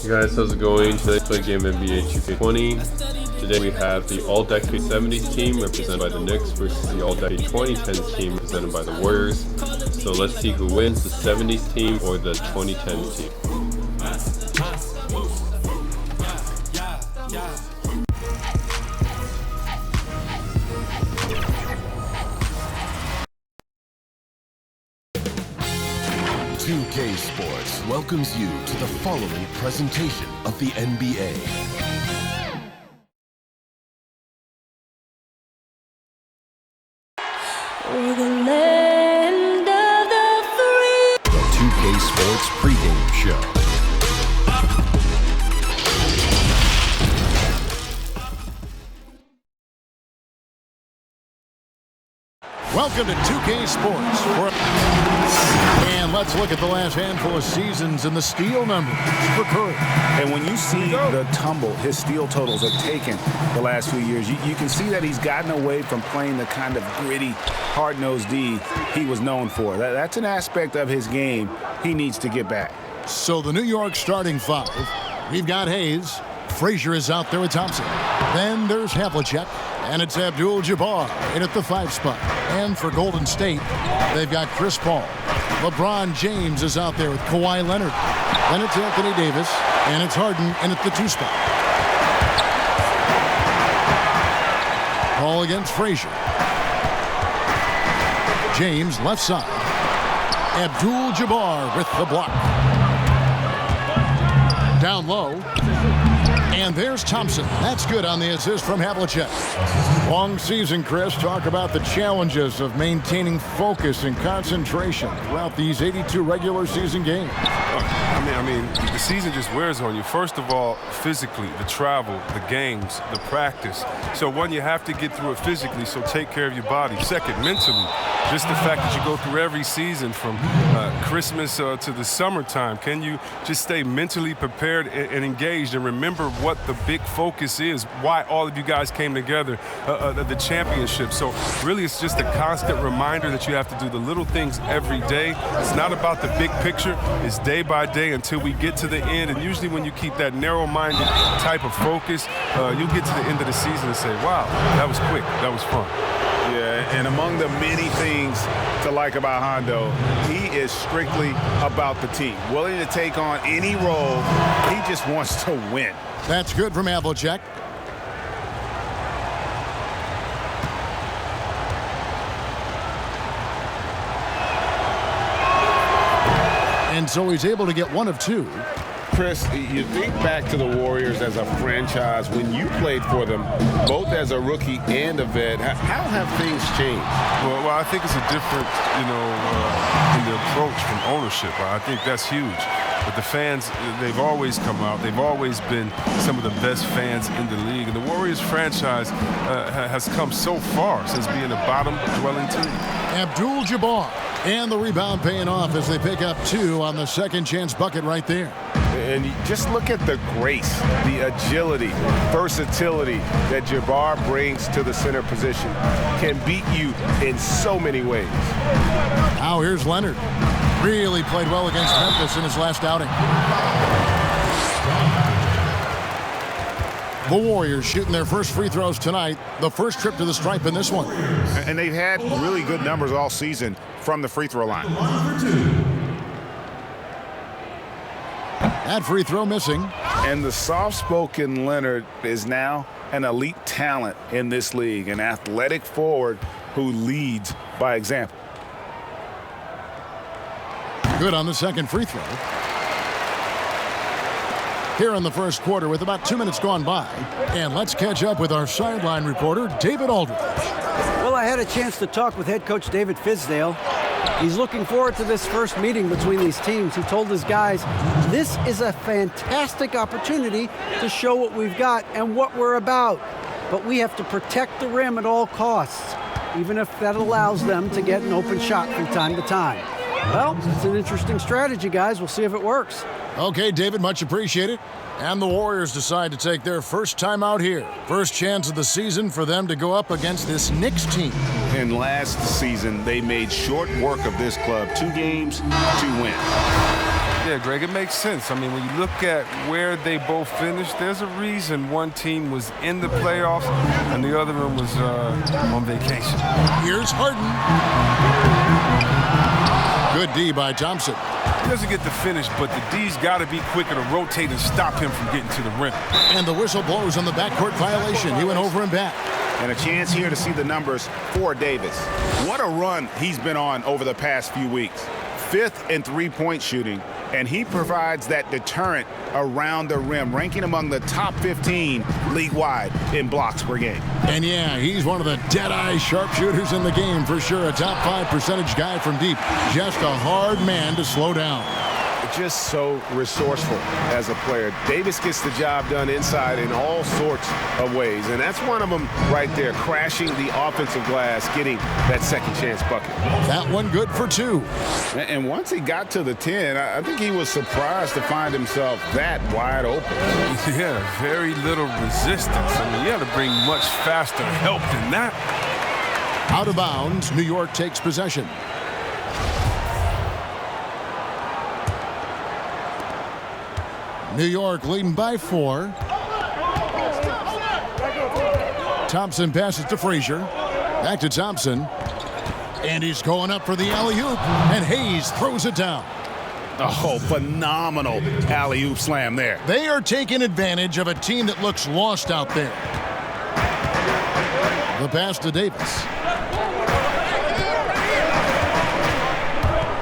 Hey guys, how's it going? Today playing game NBA 2K20. Today we have the All-Decade 70s team represented by the Knicks versus the All-Decade 2010s team represented by the Warriors. So let's see who wins, the 70s team or the 2010s team. 2K Sports welcomes you to the following presentation of the NBA. We're the land of the free. The 2K Sports pregame show. Welcome to 2K Sports. And let's look at the last handful of seasons and the steal numbers for Curry. And when you see the tumble his steal totals have taken the last few years, you can see that he's gotten away from playing the kind of gritty, hard-nosed D he was known for. That's an aspect of his game he needs to get back. So the New York starting five, we've got Hayes. Frazier is out there with Thompson. Then there's Havlicek. And it's Abdul-Jabbar in at the 5 spot. And for Golden State, they've got Chris Paul. LeBron James is out there with Kawhi Leonard. Then it's Anthony Davis. And it's Harden in at the 2 spot. Paul against Frazier. James left side. Abdul-Jabbar with the block. Down low. And there's Thompson. That's good on the assist from Havlicek. Long season, Chris. Talk about the challenges of maintaining focus and concentration throughout these 82 regular season games. I mean, the season just wears on you. First of all, physically, the travel, the games, the practice. So one, you have to get through it physically, so take care of your body. Second, mentally, just the fact that you go through every season from Christmas to the summertime. Can you just stay mentally prepared and engaged and remember what the big focus is, why all of you guys came together, the championship. So really it's just a constant reminder that you have to do the little things every day. It's not about the big picture. It's day by day until we get to the end. And usually when you keep that narrow-minded type of focus, you'll get to the end of the season and say, wow, that was quick, that was fun. Yeah, and among the many things to like about Hondo, he is strictly about the team. Willing to take on any role. He just wants to win. That's good from Havlicek. And so he's able to get one of 2. Chris, you think back to the Warriors as a franchise when you played for them, both as a rookie and a vet. How have things changed? Well, I think it's a different, in the approach from ownership. I think that's huge. But the fans, they've always come out. They've always been some of the best fans in the league. And the Warriors franchise has come so far since being a bottom-dwelling team. Abdul-Jabbar. And the rebound paying off as they pick up 2 on the second chance bucket right there. And just look at the grace, the agility, versatility that Jabbar brings to the center position. Can beat you in so many ways. Now here's Leonard. Really played well against Memphis in his last outing. The Warriors shooting their first free throws tonight. The first trip to the stripe in this one. And they've had really good numbers all season from the free throw line. That free throw missing. And the soft-spoken Leonard is now an elite talent in this league, an athletic forward who leads by example. Good on the second free throw. Here in the first quarter with about 2 minutes gone by. And let's catch up with our sideline reporter, David Aldridge. Well, I had a chance to talk with head coach David Fizdale. He's looking forward to this first meeting between these teams. He told his guys, this is a fantastic opportunity to show what we've got and what we're about. But we have to protect the rim at all costs, even if that allows them to get an open shot from time to time. Well, it's an interesting strategy, guys. We'll see if it works. Okay, David, much appreciated. And the Warriors decide to take their first time out here. First chance of the season for them to go up against this Knicks team. And last season, they made short work of this club. 2 games, 2 wins. Yeah, Greg, it makes sense. I mean, when you look at where they both finished, there's a reason one team was in the playoffs and the other one was on vacation. Here's Harden. Good D by Thompson. He doesn't get the finish, but the D's got to be quicker to rotate and stop him from getting to the rim. And the whistle blows on the backcourt violation. He went over and back. And a chance here to see the numbers for Davis. What a run he's been on over the past few weeks. 5th in three-point shooting, and he provides that deterrent around the rim, ranking among the top 15 league-wide in blocks per game. And yeah, he's one of the dead-eye sharpshooters in the game for sure. A top 5 percentage guy from deep. Just a hard man to slow down. Just so resourceful as a player. Davis gets the job done inside in all sorts of ways, and that's one of them right there, crashing the offensive glass, getting that second chance bucket. That one good for 2. And once he got to the 10, I think he was surprised to find himself that wide open. Yeah, very little resistance. I mean, you got to bring much faster help than that. Out of bounds, New York takes possession. New York leading by 4. Thompson passes to Frazier. Back to Thompson. And he's going up for the alley-oop. And Hayes throws it down. Oh, phenomenal alley-oop slam there. They are taking advantage of a team that looks lost out there. The pass to Davis.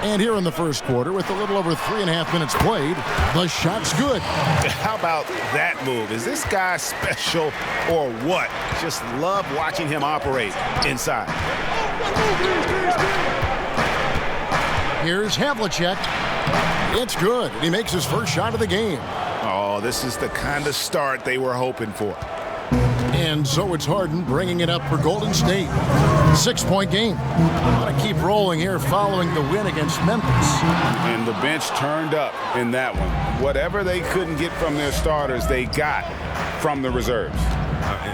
And here in the first quarter, with a little over 3.5 minutes played, the shot's good. How about that move? Is this guy special or what? Just love watching him operate inside. Here's Havlicek. It's good. He makes his first shot of the game. Oh, this is the kind of start they were hoping for. And so it's Harden bringing it up for Golden State. 6-point game. Want to keep rolling here following the win against Memphis. And the bench turned up in that one. Whatever they couldn't get from their starters, they got from the reserves.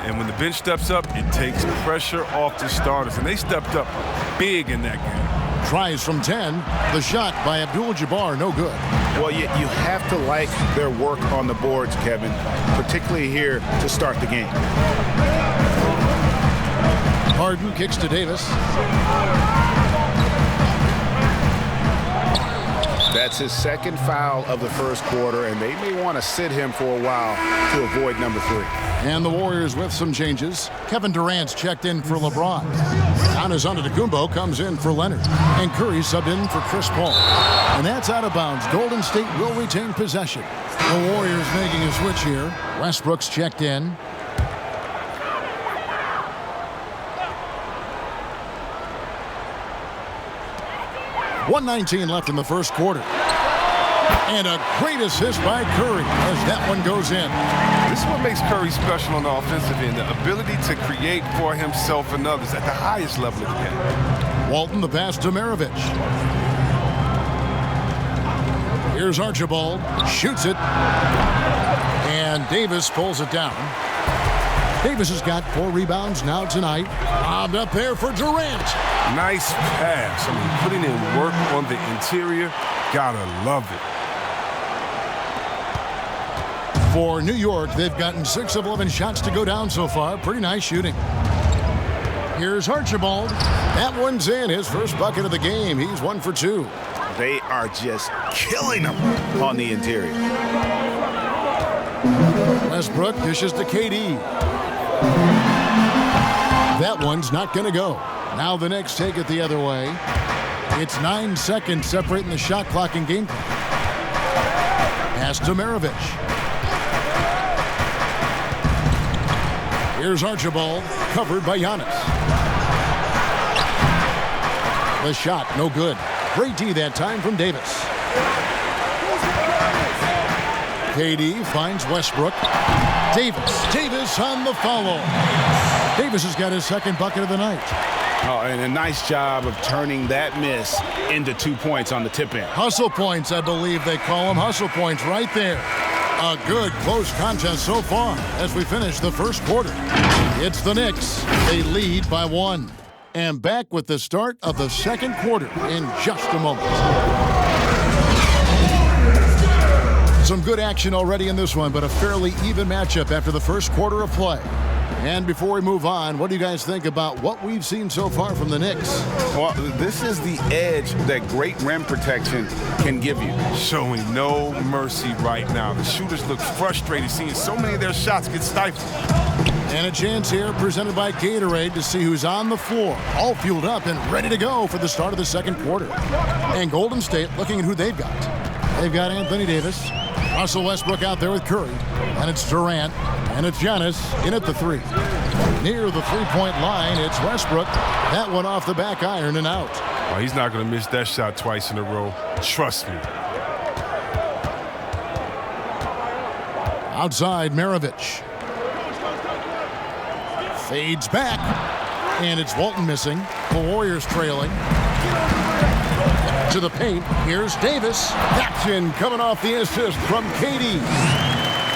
And when the bench steps up, it takes pressure off the starters. And they stepped up big in that game. Tries from 10. The shot by Abdul-Jabbar, no good. Well, you have to like their work on the boards, Kevin, particularly here to start the game. Harden kicks to Davis. That's his second foul of the first quarter, and they may want to sit him for a while to avoid number 3. And the Warriors with some changes. Kevin Durant's checked in for LeBron. Giannis Antetokounmpo comes in for Leonard. And Curry subbed in for Chris Paul. And that's out of bounds. Golden State will retain possession. The Warriors making a switch here. Westbrook's checked in. .119 left in the first quarter. And a great assist by Curry as that one goes in. This is what makes Curry special on the offensive end, the ability to create for himself and others at the highest level of the game. Walton the pass to Maravich. Here's Archibald, shoots it, and Davis pulls it down. Davis has got 4 rebounds now tonight. Lobbed up there for Durant. Nice pass. I mean, putting in work on the interior, gotta love it. For New York, they've gotten 6 of 11 shots to go down so far. Pretty nice shooting. Here's Archibald. That one's in, his first bucket of the game. He's 1 for 2. They are just killing them on the interior. Westbrook dishes to KD. That one's not going to go. Now the Knicks take it the other way. It's 9 seconds separating the shot clock and game clock. Pass to Maravich. Here's Archibald, covered by Giannis. The shot, no good. Great D that time from Davis. KD finds Westbrook. Davis on the follow. Davis has got his second bucket of the night. Oh, and a nice job of turning that miss into 2 points on the tip end. Hustle points, I believe they call them. Hustle points right there. A good close contest so far as we finish the first quarter. It's the Knicks. They lead by 1. And back with the start of the second quarter in just a moment. Some good action already in this one, but a fairly even matchup after the first quarter of play. And before we move on, what do you guys think about what we've seen so far from the Knicks? Well, this is the edge that great rim protection can give you. Showing no mercy right now. The shooters look frustrated seeing so many of their shots get stifled. And a chance here presented by Gatorade to see who's on the floor, all fueled up and ready to go for the start of the second quarter. And Golden State looking at who they've got. They've got Anthony Davis, Russell Westbrook out there with Curry, and it's Durant, and it's Giannis in at the three. Near the three-point line, it's Westbrook. That one off the back iron and out. Oh, he's not going to miss that shot twice in a row. Trust me. Outside, Maravich. Fades back, and it's Walton missing. The Warriors trailing. To the paint, here's Davis. Action coming off the assist from KD.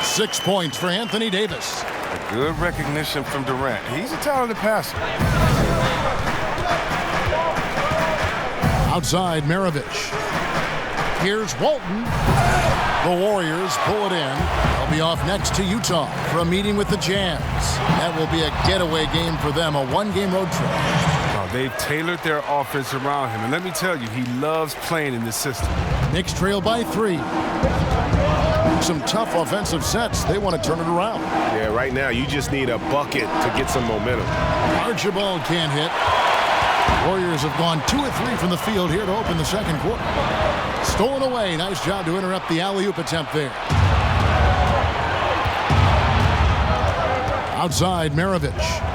6 points for Anthony Davis. Good recognition from Durant. He's a talented passer. Outside, Maravich. Here's Walton. The Warriors pull it in. They'll be off next to Utah for a meeting with the Jazz. That will be a getaway game for them, a one-game road trip. They've tailored their offense around him. And let me tell you, he loves playing in this system. Knicks trail by 3. Some tough offensive sets. They want to turn it around. Yeah, right now you just need a bucket to get some momentum. Archibald can't hit. Warriors have gone 2 of 3 from the field here to open the second quarter. Stolen away. Nice job to interrupt the alley-oop attempt there. Outside, Maravich.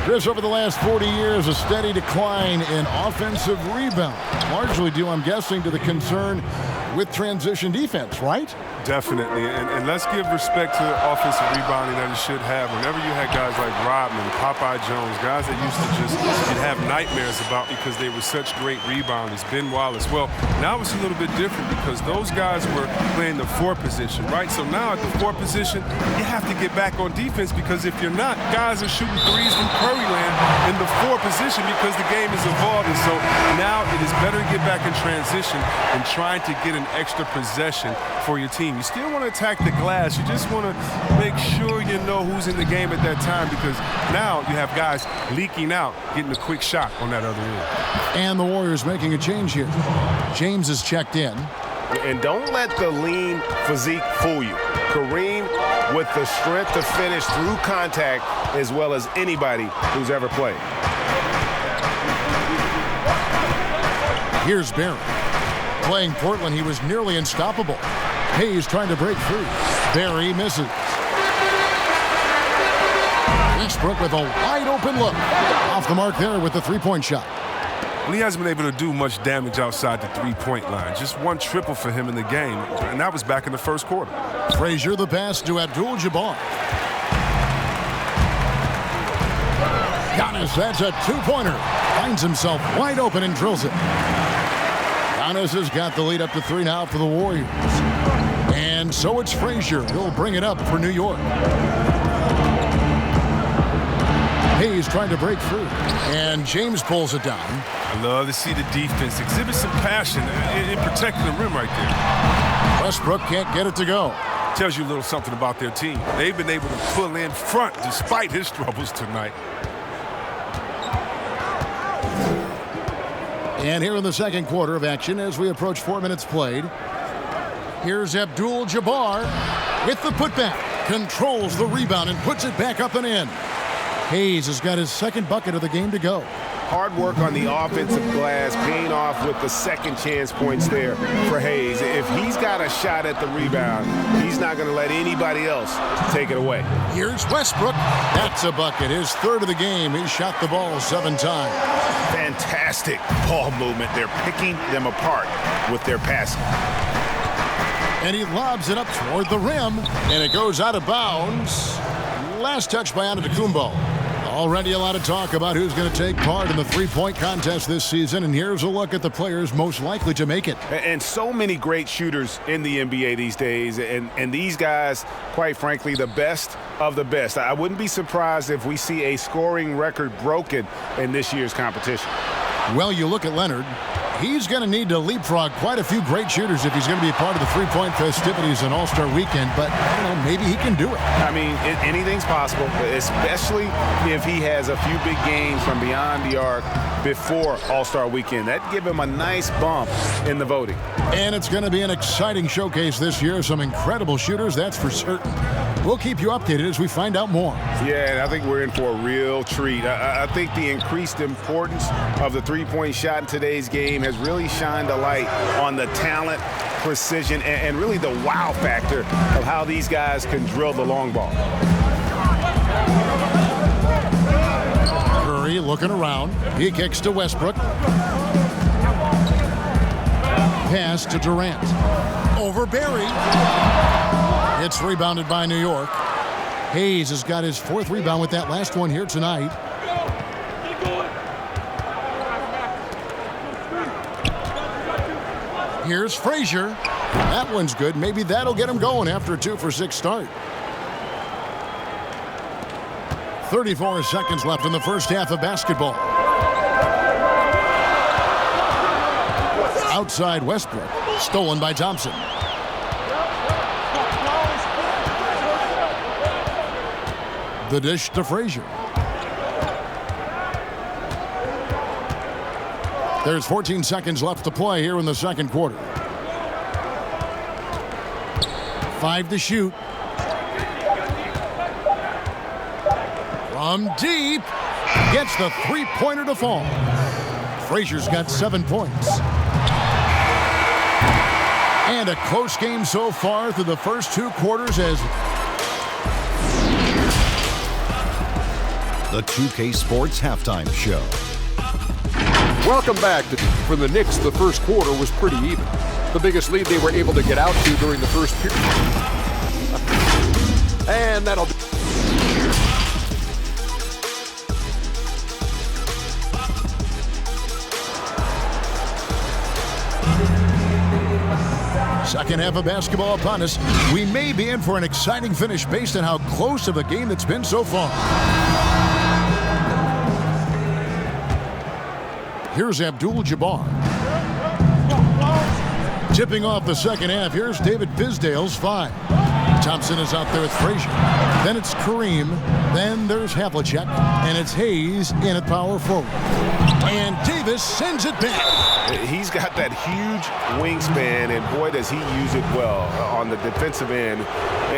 Chris, over the last 40 years, a steady decline in offensive rebound. Largely due, I'm guessing, to the concern with transition defense, right? Definitely, and let's give respect to the offensive rebounding that it should have. Whenever you had guys like Rodman, Popeye Jones, guys that used to just you'd have nightmares about because they were such great rebounders, Ben Wallace. Well, now it's a little bit different because those guys were playing the 4 position, right? So now at the 4 position, you have to get back on defense because if you're not, guys are shooting threes from Curryland in the 4 position because the game is evolving. So now it is better to get back in transition and trying to get an extra possession for your team. You still want to attack the glass. You just want to make sure you know who's in the game at that time because now you have guys leaking out, getting a quick shot on that other end. And the Warriors making a change here. James is checked in. And don't let the lean physique fool you. Kareem with the strength to finish through contact as well as anybody who's ever played. Here's Barry. Playing Portland, he was nearly unstoppable. Hayes trying to break through. Barry misses. Westbrook with a wide open look. Off the mark there with the three-point shot. Well, he hasn't been able to do much damage outside the three-point line. Just one triple for him in the game, and that was back in the first quarter. Frazier the pass to Abdul-Jabbar. Giannis, that's a two-pointer. Finds himself wide open and drills it. Giannis has got the lead up to 3 now for the Warriors. And so it's Frazier. He'll bring it up for New York. Hayes trying to break through. And James pulls it down. I love to see the defense exhibit some passion in protecting the rim right there. Westbrook can't get it to go. Tells you a little something about their team. They've been able to pull in front despite his troubles tonight. And here in the second quarter of action as we approach 4 minutes played. Here's Abdul-Jabbar with the putback. Controls the rebound and puts it back up and in. Hayes has got his second bucket of the game to go. Hard work on the offensive glass, paying off with the second chance points there for Hayes. If he's got a shot at the rebound, he's not going to let anybody else take it away. Here's Westbrook. That's a bucket. His third of the game. He shot the ball 7 times. Fantastic ball movement. They're picking them apart with their passing. And he lobs it up toward the rim, and it goes out of bounds. Last touch by Antetokounmpo. Already a lot of talk about who's going to take part in the three-point contest this season, and here's a look at the players most likely to make it. And so many great shooters in the NBA these days, and these guys, quite frankly, the best of the best. I wouldn't be surprised if we see a scoring record broken in this year's competition. Well, you look at Leonard. he's going to need to leapfrog quite a few great shooters if he's going to be a part of the three-point festivities on All-Star Weekend. But, maybe he can do it. I mean, anything's possible, especially if he has a few big games from beyond the arc before All-Star Weekend. That'd give him a nice bump in the voting. And it's going to be an exciting showcase this year. Some incredible shooters, that's for certain. We'll keep you updated as we find out more. Yeah, I think we're in for a real treat. I think the increased importance of the three-point shot in today's game has really shined a light on the talent, precision, and really the wow factor of how these guys can drill the long ball. Curry looking around. He kicks to Westbrook. Pass to Durant. Over Barry. It's rebounded by New York. Hayes has got his 4th rebound with that last one here tonight. Here's Frazier. That one's good. Maybe that'll get him going after a 2-for-6 start. 34 seconds left in the first half of basketball. Outside Westbrook. Stolen by Thompson. The dish to Frazier. There's 14 seconds left to play here in the second quarter. 5 to shoot. From deep. Gets the three-pointer to fall. Frazier's got 7 points. And a close game so far through the first 2 quarters as the 2K Sports Halftime Show. Welcome back. For the Knicks, the first quarter was pretty even. The biggest lead they were able to get out to during the first period. And that'll be... Second half of basketball upon us. We may be in for an exciting finish based on how close of a game it's been so far. Here's Abdul-Jabbar. Tipping off the second half. Here's David Fizdale's 5. Thompson is out there with Frazier. Then it's Kareem. Then there's Havlicek. And it's Hayes in at power forward. And Davis sends it back. He's got that huge wingspan, and boy, does he use it well on the defensive end.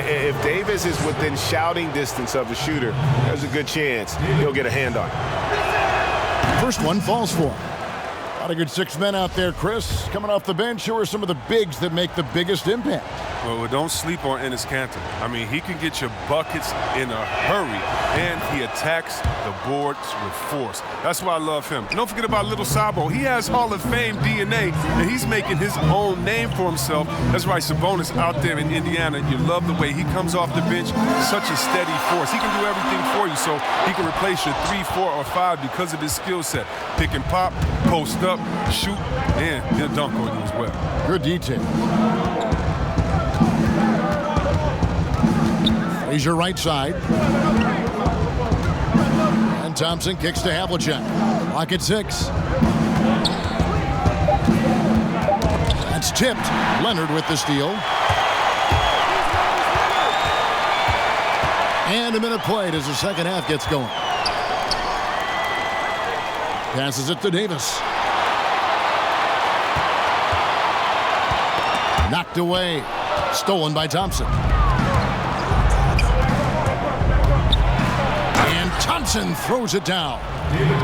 If Davis is within shouting distance of the shooter, there's a good chance he'll get a hand on it. First one falls for him. A lot of good 6 men out there, Chris. Coming off the bench, who are some of the bigs that make the biggest impact? Well, don't sleep on Enes Kanter. I mean, he can get your buckets in a hurry, and he attacks the boards with force. That's why I love him. And don't forget about Little Sabo. He has Hall of Fame DNA, and he's making his own name for himself. That's right, Sabonis out there in Indiana. You love the way he comes off the bench, such a steady force. He can do everything for you, so he can replace your 3, 4, or 5 because of his skill set. Pick and pop, post up, shoot, and he'll dunk on you as well. Good detail. Frazier right side. And Thompson kicks to Havlicek. Clock at 6. That's tipped. Leonard with the steal. And a minute played as the second half gets going. Passes it to Davis. Knocked away. Stolen by Thompson. And Thompson throws it down.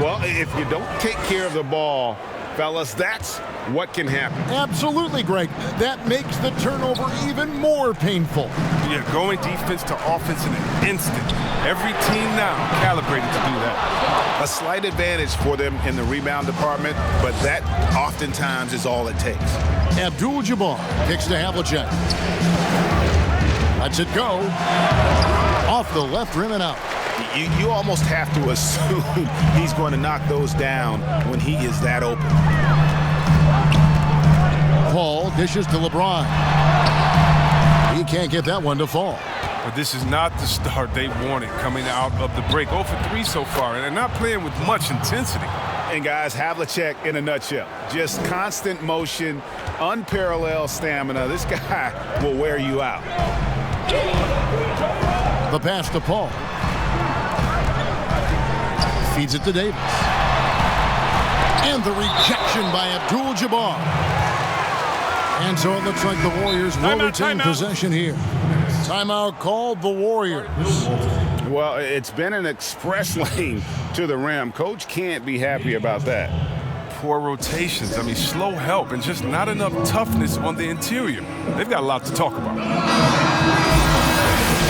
Well, if you don't take care of the ball, fellas, that's what can happen. Absolutely, Greg. That makes the turnover even more painful. Yeah, going defense to offense in an instant. Every team now calibrated to do that. A slight advantage for them in the rebound department, but that oftentimes is all it takes. Abdul-Jabbar kicks to Havlicek. Lets it go. Off the left rim and out. You almost have to assume he's going to knock those down when he is that open. Paul dishes to LeBron. He can't get that one to fall. But this is not the start they wanted coming out of the break. 0 for 3 so far, and they're not playing with much intensity. And guys, Havlicek in a nutshell. Just constant motion, unparalleled stamina. This guy will wear you out. The pass to Paul. Feeds it to Davis. And the rejection by Abdul-Jabbar. And so it looks like the Warriors will retain possession here. Timeout called the Warriors. Well, it's been an express lane to the rim. Coach can't be happy about that. Poor rotations. I mean, slow help and just not enough toughness on the interior. They've got a lot to talk about.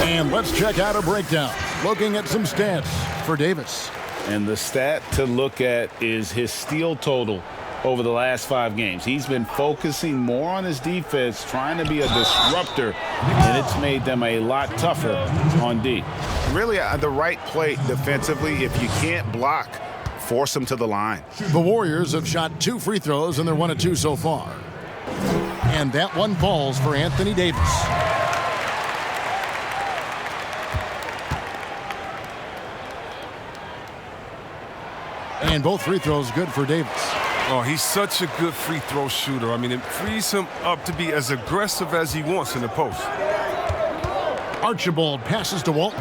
And let's check out a breakdown. Looking at some stats for Davis. And the stat to look at is his steal total over the last 5 games. He's been focusing more on his defense, trying to be a disruptor, and it's made them a lot tougher on D. Really, the right play defensively. If you can't block, force them to the line. The Warriors have shot 2 free throws, and they're 1 of 2 so far. And that one falls for Anthony Davis. And both free throws good for Davis. Oh, he's such a good free throw shooter. I mean, it frees him up to be as aggressive as he wants in the post. Archibald passes to Walton.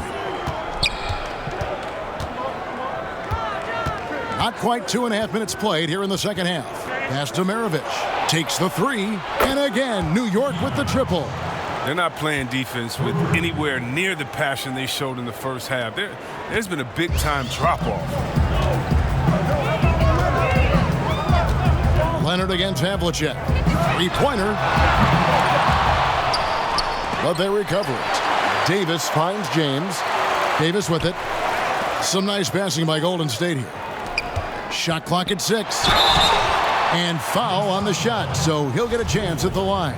Not quite 2.5 minutes played here in the second half. Pass to Maravich. Takes the 3. And again, New York with the triple. They're not playing defense with anywhere near the passion they showed in the first half. There's been a big-time drop-off. Leonard against Havlicek. 3-pointer. But they recover it. Davis finds James. Davis with it. Some nice passing by Golden State here. Shot clock at 6. And foul on the shot, so he'll get a chance at the line.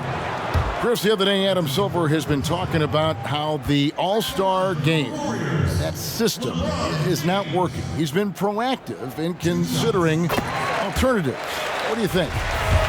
Chris, the other day, Adam Silver has been talking about how the All-Star game, that system, is not working. He's been proactive in considering alternatives. What do you think?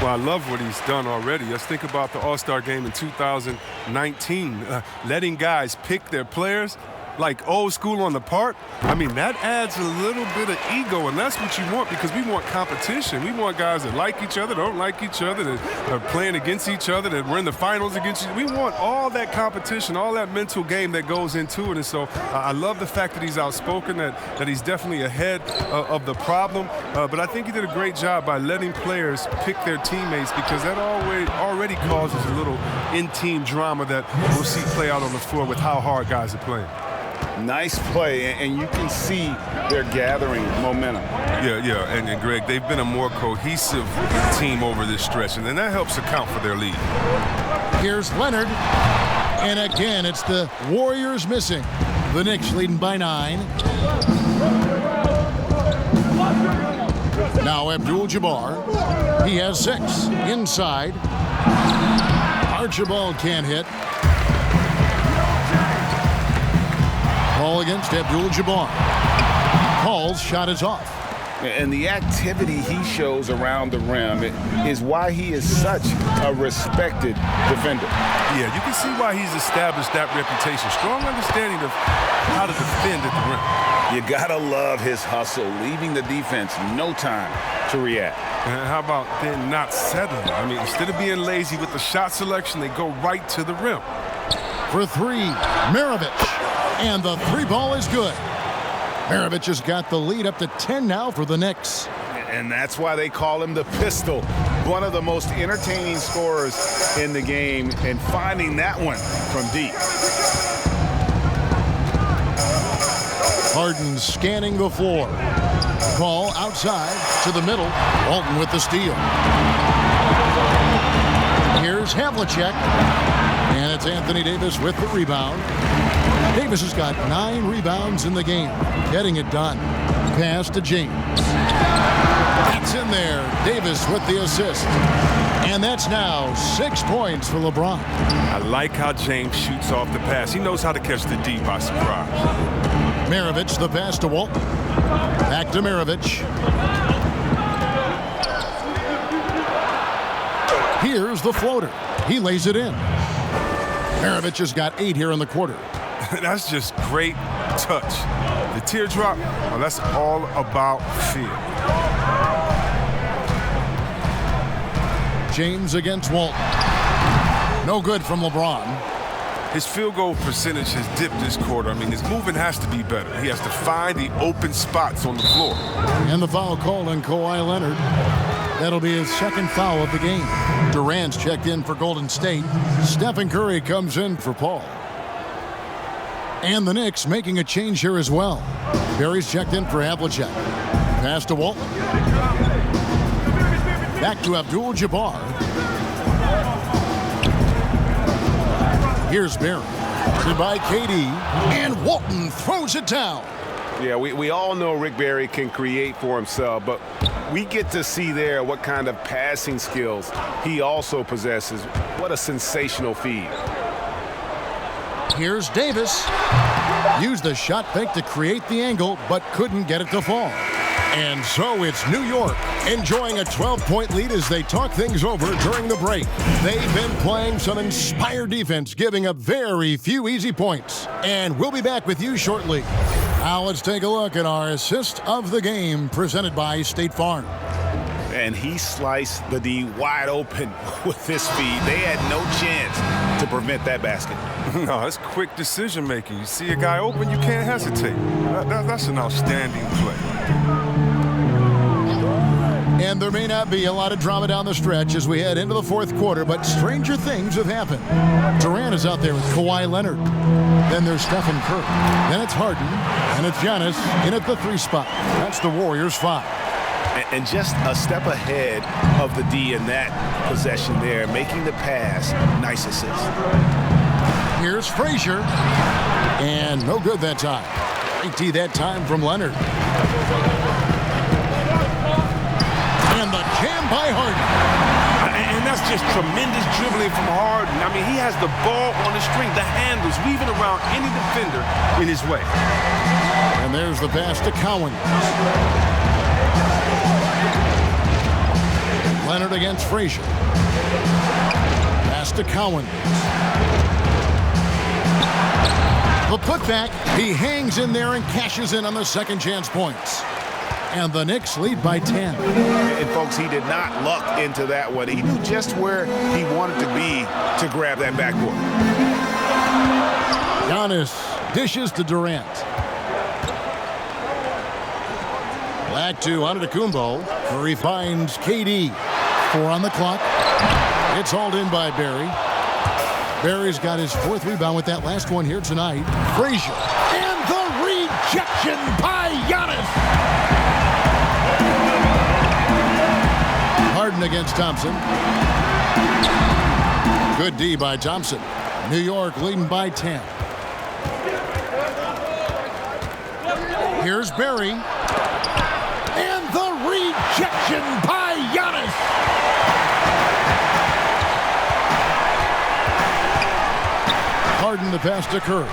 Well, I love what he's done already. Let's think about the All-Star game in 2019. Letting guys pick their players like old school on the part. I mean, that adds a little bit of ego, and that's what you want because we want competition. We want guys that like each other, don't like each other, that are playing against each other, that we're in the finals against each other. We want all that competition, all that mental game that goes into it. And so I love the fact that he's outspoken, that he's definitely ahead of the problem. But I think he did a great job by letting players pick their teammates because that already causes a little in-team drama that we'll see play out on the floor with how hard guys are playing. Nice play, and you can see they're gathering momentum. Yeah, and Greg, they've been a more cohesive team over this stretch, and then that helps account for their lead. Here's Leonard, and again, it's the Warriors missing. The Knicks leading by 9. Now Abdul-Jabbar, he has 6. Inside, Archibald can't hit. Ball against Abdul-Jabbar. Paul's shot is off. And the activity he shows around the rim is why he is such a respected defender. Yeah, you can see why he's established that reputation. Strong understanding of how to defend at the rim. You gotta love his hustle, leaving the defense no time to react. And how about then not settling? I mean, instead of being lazy with the shot selection, they go right to the rim. For 3, Maravich. And the 3 ball is good. Maravich has got the lead up to 10 now for the Knicks. And that's why they call him the Pistol. One of the most entertaining scorers in the game, and finding that one from deep. Harden scanning the floor. Ball outside to the middle. Walton with the steal. Here's Havlicek. And it's Anthony Davis with the rebound. Davis has got 9 rebounds in the game. Getting it done. Pass to James. That's in there. Davis with the assist. And that's now 6 points for LeBron. I like how James shoots off the pass. He knows how to catch the D by surprise. Maravich, the pass to Walton. Back to Maravich. Here's the floater. He lays it in. Maravich has got 8 here in the quarter. That's just great touch. The teardrop, well, that's all about feel. James against Walton. No good from LeBron. His field goal percentage has dipped this quarter. I mean, his movement has to be better. He has to find the open spots on the floor. And the foul called on Kawhi Leonard. That'll be his second foul of the game. Durant's checked in for Golden State. Stephen Curry comes in for Paul. And the Knicks making a change here as well. Barry's checked in for Havlicek. Pass to Walton. Back to Abdul-Jabbar. Here's Barry. By KD. And Walton throws it down. Yeah, we all know Rick Barry can create for himself, but we get to see there what kind of passing skills he also possesses. What a sensational feed. Here's Davis. Used the shot fake to create the angle, but couldn't get it to fall. And so it's New York enjoying a 12-point lead as they talk things over during the break. They've been playing some inspired defense, giving up very few easy points. And we'll be back with you shortly. Now let's take a look at our assist of the game presented by State Farm. And he sliced the D wide open with this feed. They had no chance to prevent that basket. No, that's quick decision making. You see a guy open, you can't hesitate. That's an outstanding play. And there may not be a lot of drama down the stretch as we head into the fourth quarter, but stranger things have happened. Durant is out there with Kawhi Leonard. Then there's Stephen Curry. Then it's Harden. And it's Giannis in at the 3 spot. That's the Warriors' 5. And just a step ahead of the D in that possession there, making the pass. Nice assist. Here's Frazier. And no good that time. 80 that time from Leonard. And the jam by Harden. And that's just tremendous dribbling from Harden. I mean, he has the ball on the string, the handles, weaving around any defender in his way. And there's the pass to Cowan. Leonard against Frazier. Pass to Cowan. The putback. He hangs in there and cashes in on the second chance points. And the Knicks lead by 10. And folks, he did not luck into that one. He knew just where he wanted to be to grab that backboard. Giannis dishes to Durant. Back to Antetokounmpo. Curry finds KD. 4 on the clock. It's hauled in by Barry. Barry's got his 4th rebound with that last one here tonight. Frazier. And the rejection by Giannis. Harden against Thompson. Good D by Thompson. New York leading by 10. Here's Barry. And the rejection by Giannis. Harden the pass to Curry.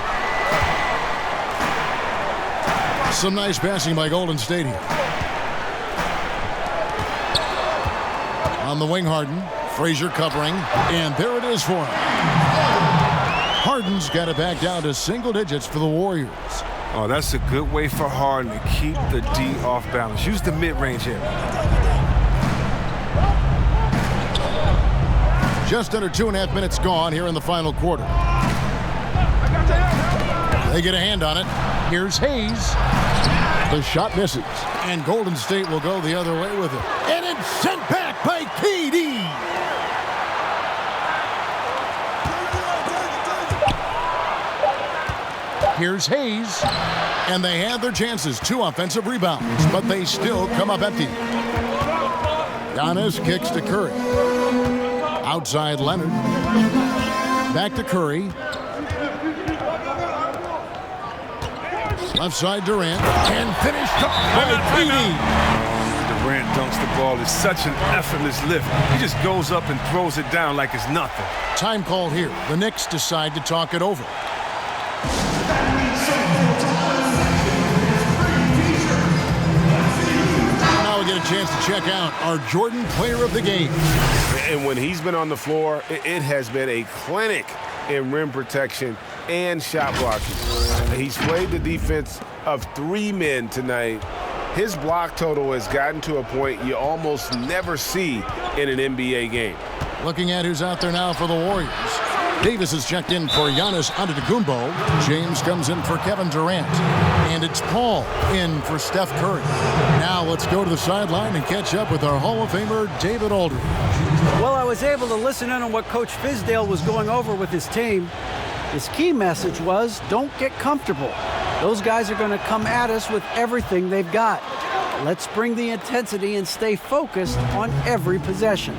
Some nice passing by Golden State here. On the wing, Harden. Frazier covering. And there it is for him. Harden's got it back down to single digits for the Warriors. Oh, that's a good way for Harden to keep the D off balance. Use the mid-range here. Just under 2.5 minutes gone here in the final quarter. They get a hand on it. Here's Hayes. The shot misses. And Golden State will go the other way with it. And it's sent back by KD. Here's Hayes. And they had their chances. 2 offensive rebounds. But they still come up empty. Giannis kicks to Curry. Outside Leonard. Back to Curry. Left side Durant. And finished up by KD. Durant dunks the ball. It's such an effortless lift. He just goes up and throws it down like it's nothing. Time called here. The Knicks decide to talk it over. Now we get a chance to check out our Jordan Player of the Game. And when he's been on the floor, it has been a clinic in rim protection and shot blocking. He's played the defense of 3 men tonight. His block total has gotten to a point you almost never see in an NBA game. Looking at who's out there now for the Warriors. Davis is checked in for Giannis Antetokounmpo. James comes in for Kevin Durant. And it's Paul in for Steph Curry. Now let's go to the sideline and catch up with our Hall of Famer, David Aldridge. Well, I was able to listen in on what Coach Fizdale was going over with his team. His key message was, don't get comfortable. Those guys are going to come at us with everything they've got. Let's bring the intensity and stay focused on every possession.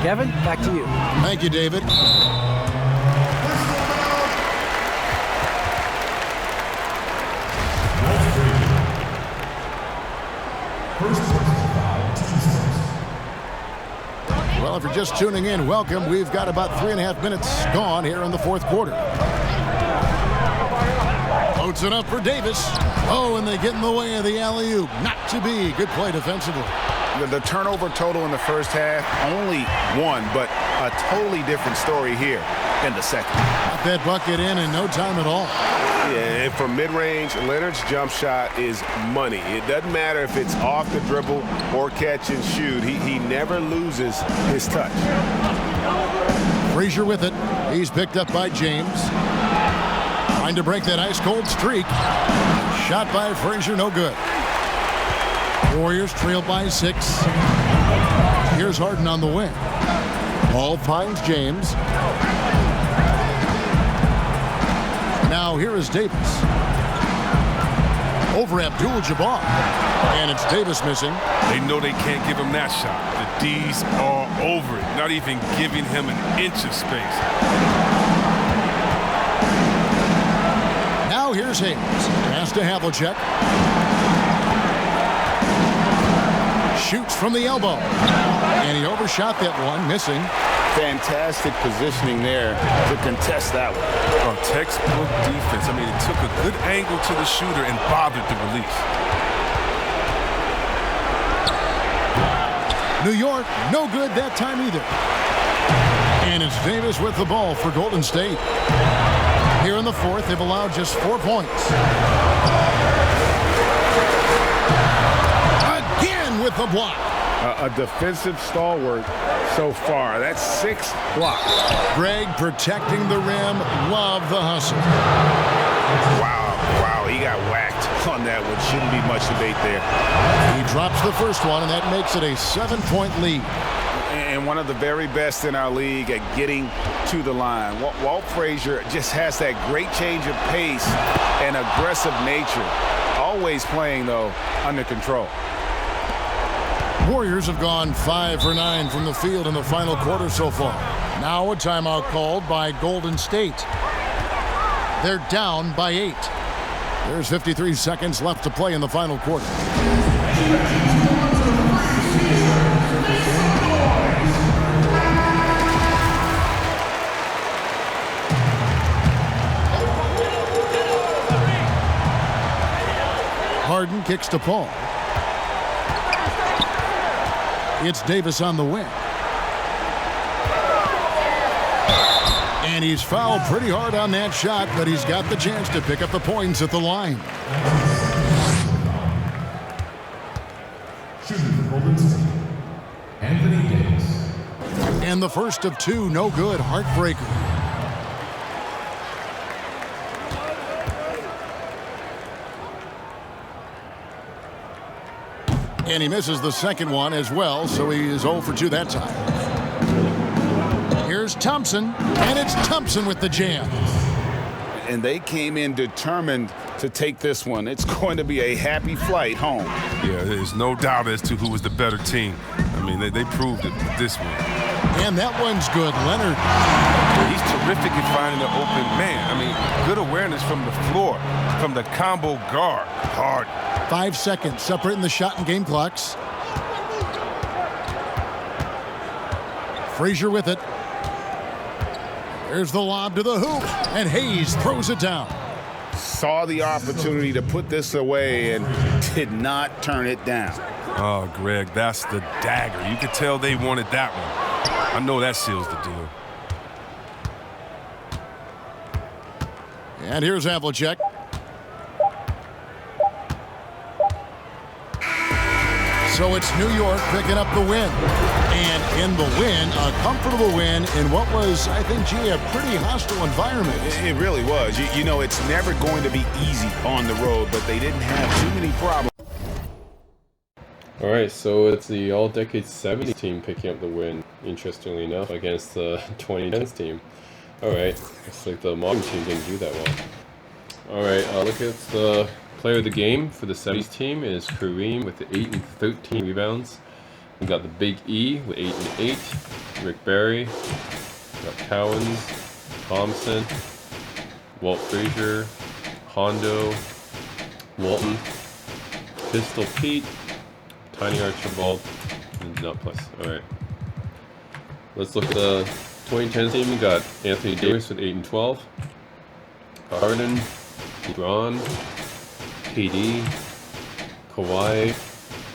Kevin, back to you. Thank you, David. Well, if you're just tuning in, welcome. We've got about 3.5 minutes gone here in the fourth quarter. Loads it up for Davis. Oh, and they get in the way of the alley-oop. Not to be. Good play defensively. The turnover total in the first half, only one, but a totally different story here in the second. Got that bucket in no time at all. Yeah, and from mid-range, Leonard's jump shot is money. It doesn't matter if it's off the dribble or catch and shoot. He never loses his touch. Frazier with it. He's picked up by James. Trying to break that ice-cold streak. Shot by Frazier, no good. Warriors trail by 6. Here's Harden on the wing. Ball finds James. Now here is Davis. Over Abdul-Jabbar. And it's Davis missing. They know they can't give him that shot. The D's are over it, not even giving him an inch of space. Now here's Hayes. Pass to Havlicek. Shoots from the elbow. And he overshot that one, missing. Fantastic positioning there to contest that one. Oh, textbook defense. I mean, it took a good angle to the shooter and bothered the release. New York, no good that time either. And it's Davis with the ball for Golden State. Here in the fourth, they've allowed just 4 points. Again with the block. A defensive stalwart so far. That's 6 blocks. Greg protecting the rim. Love the hustle. Wow, he got whacked on that one. Shouldn't be much debate there. He drops the first one, and that makes it a 7-point lead. And one of the very best in our league at getting to the line. Walt Frazier just has that great change of pace and aggressive nature. Always playing, though, under control. Warriors have gone 5 for 9 from the field in the final quarter so far. Now a timeout called by Golden State. They're down by 8. There's 53 seconds left to play in the final quarter. Harden kicks to Paul. It's Davis on the wing. And he's fouled pretty hard on that shot, but he's got the chance to pick up the points at the line. Anthony Davis. And the first of 2, no good, heartbreaker. And he misses the second one as well, so he is 0 for 2 that time. Here's Thompson, and it's Thompson with the jam. And they came in determined to take this one. It's going to be a happy flight home. Yeah, there's no doubt as to who was the better team. I mean, they proved it with this one. And that one's good, Leonard. He's terrific at finding the open man. I mean, good awareness from the floor, from the combo guard. Hard. 5 seconds separating the shot and game clocks. Frazier with it. There's the lob to the hoop, and Hayes throws it down. Saw the opportunity to put this away and did not turn it down. Oh, Greg, that's the dagger. You could tell they wanted that one. I know that seals the deal. And here's Havlicek. So it's New York picking up the win. And in the win, a comfortable win in what was, I think, gee, a pretty hostile environment. It really was. You know, it's never going to be easy on the road, but they didn't have too many problems. All right, so it's the All-Decade 70s team picking up the win, interestingly enough, against the 2010s team. All right, looks like the modern team didn't do that well. All right, look at the player of the game for the 70s team is Kareem with 8 and 13 rebounds. We got the Big E with 8 and 8. Rick Barry, we got Cowens, Thompson, Walt Frazier, Hondo, Walton, Pistol Pete, Tiny Archibald, and Nutplus. All right, let's look at the 2010 team. We got Anthony Davis with 8 and 12. Harden, LeBron, KD, Kawhi,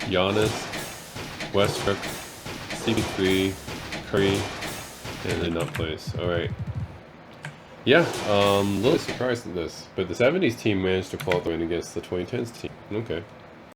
Giannis, Westbrook, CP3, Curry, and then Nutplus. All right. Yeah, a little surprised at this, but the 70s team managed to pull out the win against the 2010s team. Okay.